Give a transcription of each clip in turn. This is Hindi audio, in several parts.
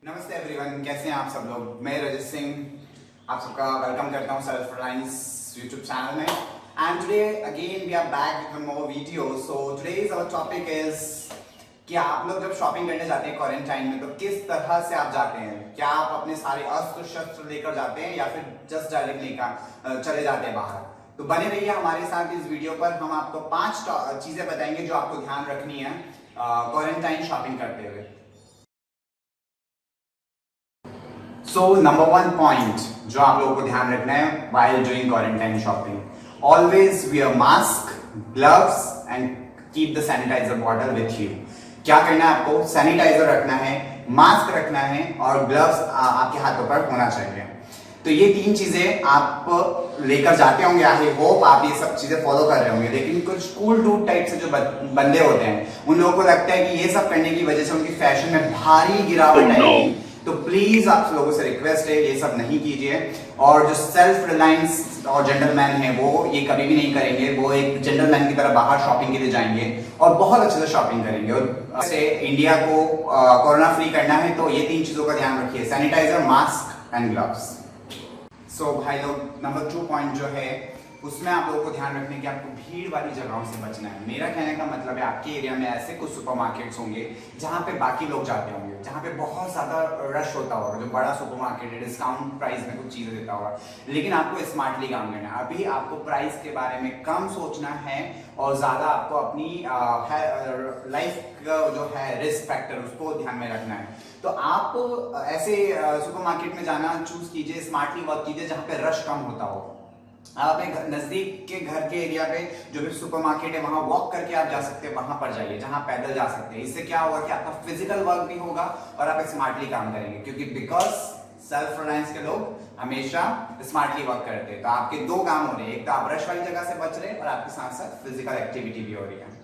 नमस्ते एवरीवन, कैसे हैं आप सब लोग। मैं रजत सिंह आप सबका वेलकम करता हूं सेल्फ रिलायंस यूट्यूब चैनल में। And today again we are back with more video. So today's our topic is कि आप लोग जब शॉपिंग करने जाते हैं क्वारंटाइन में, तो किस तरह से आप जाते हैं। क्या आप अपने सारे अस्त्र शस्त्र लेकर जाते हैं या फिर जस्ट डायरेक्ट लेकर चले जाते हैं बाहर। तो बने रहिए हमारे साथ इस वीडियो पर। हम आपको 5 चीजें बताएंगे जो आपको ध्यान रखनी है क्वारंटाइन शॉपिंग करते हुए। सो नंबर 1 पॉइंट जो आप लोगों को ध्यान रखना है while doing quarantine shopping, always wear mask, gloves and keep the sanitizer bottle with you। क्या करना है आपको, सैनिटाइजर रखना है, मास्क रखना है और ग्लव्स आपके हाथों पर होना चाहिए। तो ये 3 चीजें आप लेकर जाते होंगे। आई होप आप ये सब चीजें फॉलो कर रहे होंगे। लेकिन कुछ कूल डूड टाइप से जो बंदे होते हैं, उन लोगों को लगता है कि ये सब करने की वजह से उनकी फैशन में भारी गिरावट आएगी। तो प्लीज आप लोगों से रिक्वेस्ट है, ये सब नहीं कीजिए। और जो सेल्फ रिलायंस और जेंटलमैन है वो ये कभी भी नहीं करेंगे। वो एक जेंटलमैन की तरह बाहर शॉपिंग के लिए जाएंगे और बहुत अच्छे से शॉपिंग करेंगे। और से इंडिया को कोरोना फ्री करना है तो ये 3 चीजों का ध्यान रखिए, सैनिटाइजर, मास्क एंड ग्लव्स। सो भाई लोग, नंबर 2 पॉइंट जो है उसमें आप लोगों को ध्यान रखने की आपको भीड़ वाली जगहों से बचना है। मेरा कहने का मतलब है आपके एरिया में ऐसे कुछ सुपरमार्केट्स होंगे जहां पे बाकी लोग जाते होंगे, जहां पे बहुत ज्यादा रश होता होगा। जो बड़ा सुपरमार्केट है डिस्काउंट प्राइस में कुछ चीजें देता होगा, लेकिन आपको स्मार्टली काम करना है। अभी आपको प्राइस के बारे में कम सोचना है और ज्यादा आपको अपनी लाइफ का जो है रिस्क फैक्टर उसको ध्यान में रखना है। तो आप ऐसे सुपरमार्केट में जाना चूज कीजिए, स्मार्टली वर्क कीजिए जहां पे रश कम होता हो। आप अपने नजदीक के घर के एरिया पे जो भी सुपरमार्केट है वहां वॉक करके आप जा सकते हैं, वहां पर जाइए जहां पैदल जा सकते हैं। इससे क्या होगा कि आपका फिजिकल वर्क भी होगा और आप स्मार्टली काम करेंगे, क्योंकि बिकॉज सेल्फ रिलायंस के लोग हमेशा स्मार्टली वर्क करते हैं। तो आपके 2 काम हो रहे हैं, एक तो आप रश वाली जगह से बच रहे हैं और आपके साथ साथ फिजिकल एक्टिविटी भी हो रही है।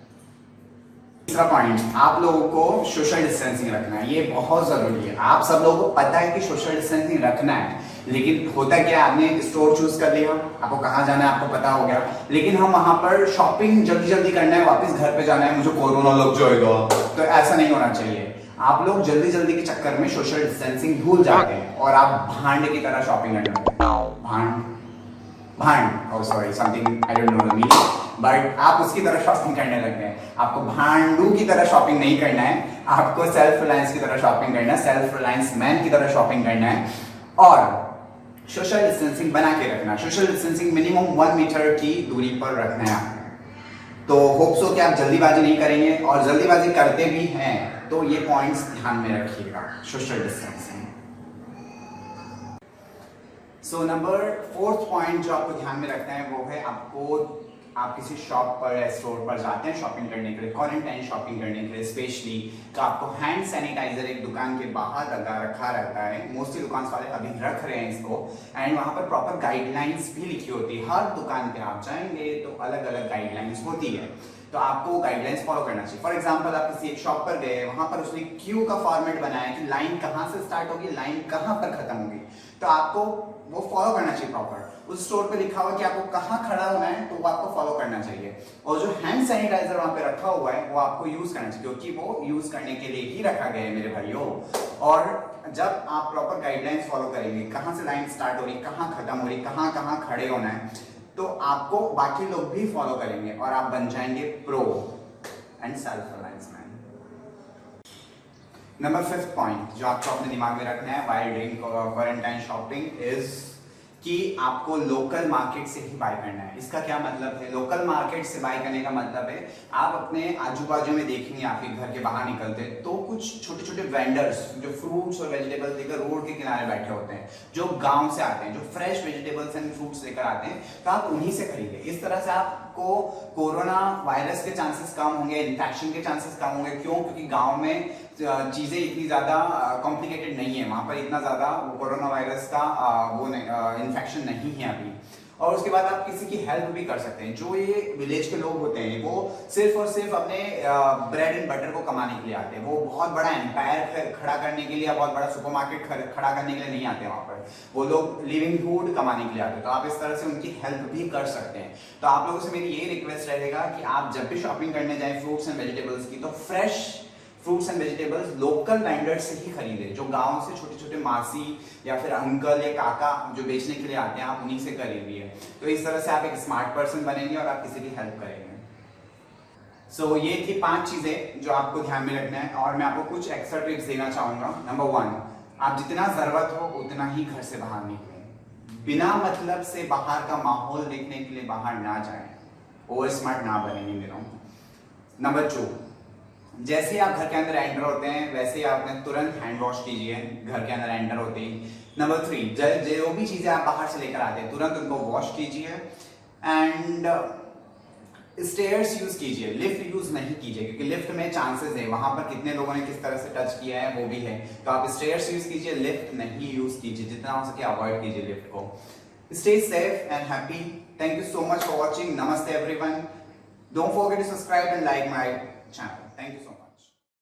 तीसरा पॉइंट, आप लोगों को सोशल डिस्टेंसिंग रखना है। ये बहुत जरूरी है। आप सब लोगों को पता है कि सोशल डिस्टेंसिंग रखना है, लेकिन होता क्या, आपने स्टोर चूज कर लिया, आपको कहाँ जाना है आपको पता हो गया, लेकिन हम वहां पर शॉपिंग जल्दी जल्दी करना है, वापस घर पे जाना है, मुझे कोरोना लग जाएगा। तो ऐसा नहीं होना चाहिए। आप लोग जल्दी जल्दी के चक्कर में सोशल डिस्टेंसिंग भूल जाते हैं और आप भांड की तरह शॉपिंग करने लगते हैं। भांड sorry something I don't know the meaning, but आप उसकी तरह शॉपिंग करने लगते हैं। आपको भांडू की तरह शॉपिंग नहीं करना है, आपको सेल्फ रिलायंस की तरह शॉपिंग करना है, सेल्फ रिलायंस मैन की तरह शॉपिंग करना है और सोशल डिस्टेंसिंग बना के रखना है। सोशल डिस्टेंसिंग मिनिमम 1 मीटर की दूरी पर रखना है आपको। तो होप सो कि आप जल्दीबाजी नहीं करेंगे, और जल्दीबाजी करते भी हैं तो ये पॉइंट्स ध्यान में रखिएगा, social distancing. So number 4th point जो आपको ध्यान में रखना है वो है आप किसी शॉप पर या स्टोर पर जाते हैं शॉपिंग करने के लिए, क्वारंटाइन शॉपिंग करने के लिए स्पेशली, तो आपको हैंड सैनिटाइजर एक दुकान के बाहर रखा रहता है। मोस्टली दुकान वाले अभी रख रहे हैं इसको, एंड वहां पर प्रॉपर गाइडलाइंस भी लिखी होती है। हर दुकान पे आप जाएंगे तो अलग अलग गाइडलाइंस होती है, तो आपको गाइडलाइंस फॉलो करना चाहिए। फॉर एग्जांपल, आप किसी एक शॉप पर गए, वहां पर उसने क्यू का फॉर्मेट बनाया कि लाइन कहां से स्टार्ट होगी, लाइन कहां पर खत्म होगी, तो आपको वो फॉलो करना चाहिए प्रॉपर। उस स्टोर पे लिखा हुआ कि आपको कहां खड़ा होना है तो वो आपको फॉलो करना चाहिए। और जो हैंड सैनिटाइजर वहां पे रखा हुआ है वो आपको यूज करना चाहिए, क्योंकि वो यूज करने के लिए ही रखा गया है मेरे भाइयों। और जब आप प्रॉपर गाइडलाइंस फॉलो करेंगे, कहां से लाइन स्टार्ट हो रही, कहां खत्म हो रही, कहां कहां खड़े होना है, तो आपको बाकी लोग भी फॉलो करेंगे और आप बन जाएंगे pro and self reliance man. Number 5th point जो आपको अपने दिमाग में रखना है while doing quarantine shopping is कि आपको लोकल मार्केट से ही बाय करना है। इसका क्या मतलब है, लोकल मार्केट से बाय करने का मतलब है आप अपने आजू बाजू में देखेंगे, आपके घर के बाहर निकलते हैं तो कुछ छोटे छोटे वेंडर्स जो फ्रूट्स और वेजिटेबल्स लेकर रोड के किनारे बैठे होते हैं, जो गांव से आते हैं, जो फ्रेश वेजिटेबल्स एंड फ्रूट्स लेकर आते हैं, तो आप उन्हीं से खरीदें। इस तरह से आपको कोरोना वायरस के चांसेस कम होंगे, इन्फेक्शन के चांसेस कम होंगे। क्यों? क्योंकि गाँव में चीजें इतनी ज्यादा कॉम्प्लिकेटेड नहीं है, वहां पर इतना ज्यादा कोरोना वायरस का इन्फेक्शन नहीं है अभी। और उसके बाद आप किसी की हेल्प भी कर सकते हैं। जो ये विलेज के लोग होते हैं वो सिर्फ और सिर्फ अपने ब्रेड एंड बटर को कमाने के लिए आते हैं। वो बहुत बड़ा एम्पायर खड़ा करने के लिए, बहुत बड़ा सुपरमार्केट खड़ा करने के लिए नहीं आते वहां पर। वो लोग लिविंगहुड कमाने के लिए आते हैं। तो आप इस तरह से उनकी हेल्प भी कर सकते हैं। तो आप लोगों से मेरी ये रिक्वेस्ट रहेगा कि आप जब भी शॉपिंग करने जाएं फ्रूट्स एंड वेजिटेबल्स की, तो fresh fruits and vegetables local vendor से ही खरीदे, जो गांव से छोटे छोटे मासी या फिर अंकल या काका जो बेचने के लिए आते हैं, आप उन्हीं से खरीदिए। तो इस तरह से आप एक स्मार्ट पर्सन बनेंगे और आप किसी की हेल्प करेंगे। सो ये थी 5 चीजें जो आपको ध्यान में रखना है, और मैं आपको कुछ एक्स्ट्रा टिप्स देना चाहूंगा। नंबर 1, आप जितना जरूरत हो उतना ही घर से बाहर निकलें। बिना मतलब से बाहर का माहौल देखने के लिए बाहर ना जाएं, ओवर स्मार्ट ना बनेंगे मेरा। नंबर 2, जैसे ही आप घर के अंदर एंटर होते हैं वैसे ही आपने तुरंत हैंड वॉश कीजिए घर के अंदर एंटर होते ही। नंबर 3, जो भी चीजें आप बाहर से लेकर आते हैं तुरंत उनको वॉश कीजिए। एंड स्टेयर्स यूज कीजिए, लिफ्ट यूज नहीं कीजिए, क्योंकि लिफ्ट में चांसेस है वहां पर कितने लोगों ने किस तरह से टच किया है वो भी है। तो आप स्टेयर्स यूज कीजिए, लिफ्ट नहीं यूज कीजिए, जितना हो सके अवॉइड कीजिए लिफ्ट को। Stay safe and happy. Thank you so much for watching. नमस्ते everyone. Don't forget to subscribe and like my channel. Thank you so much.